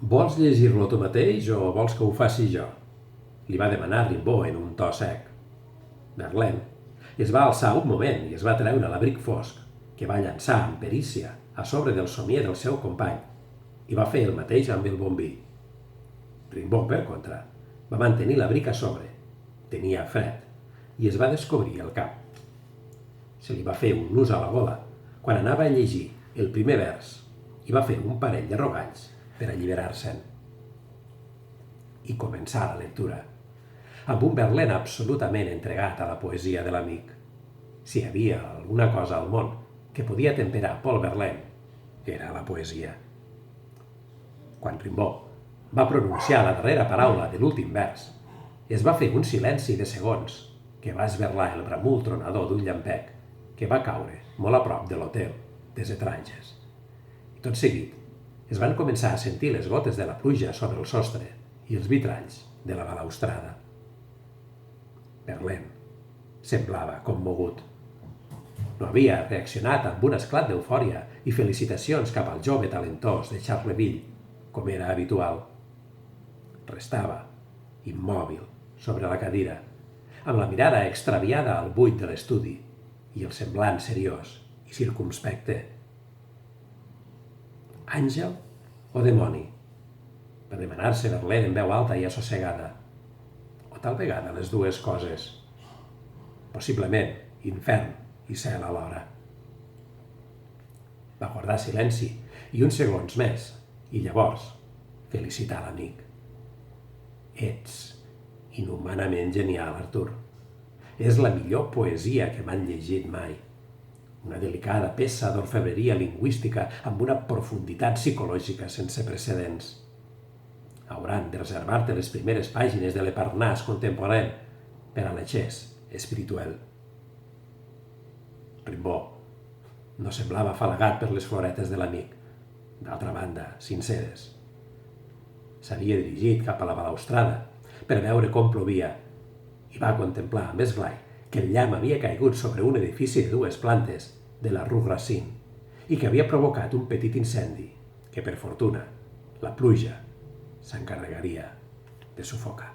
Vols llegir-lo tu mateix o vols que ho faci jo? Li va demanar Rimbaud en un to sec. Verlaine es va alçar un moment i es va treure l'abric fosc, que va llançar amb perícia a sobre del somier del seu company, i va fer el mateix amb el bombí. Rimbaud, per contra, va mantenir l'abric a sobre. Tenia fred i es va descobrir el cap. Se li va fer un nus a la gola quan anava a llegir el primer vers i va fer un parell de rogalls per alliberar-se'n. I començà la lectura, amb un Verlaine absolutament entregat a la poesia de l'amic. Si hi havia alguna cosa al món que podia temperar Paul Verlaine, era la poesia. Quan Rimbaud va pronunciar la darrera paraula de l'últim vers, es va fer un silenci de segons que va esberlar el bramul tronador d'un llampec que va caure molt a prop de l'hotel des Etranges. I tot seguit es van començar a sentir les gotes de la pluja sobre el sostre i els vitralls de la balaustrada. Verlaine semblava commogut. No havia reaccionat amb un esclat d'eufòria i felicitacions cap al jove talentós de Charleville, com era habitual. Restava immòbil sobre la cadira, amb la mirada extraviada al buit de l'estudi i el semblant seriós i circumspecte. Àngel o dimoni? Va demanar-se Verlaine en veu alta i assossegada. O tal vegada les dues coses. Possiblement infern i cel alhora. Va guardar silenci i uns segons més, i llavors felicitar l'amic. Ets inhumanament genial, Artur. És la millor poesia que m'han llegit mai. Una delicada peça d'orfebreria lingüística amb una profunditat psicològica sense precedents. Hauran de reservar-te les primeres pàgines de l'Eparnàs contemporani per a l'Echès espirituel. Rimbaud no semblava afalagat per les floretes de l'amic, d'altra banda, sinceres. S'havia dirigit cap a la balaustrada per veure com plovia i va contemplar amb esglai que el llamp havia caigut sobre un edifici de 2 plantes de la rue Racine i que havia provocat un petit incendi que, per fortuna, la pluja s'encarregaria de sufocar.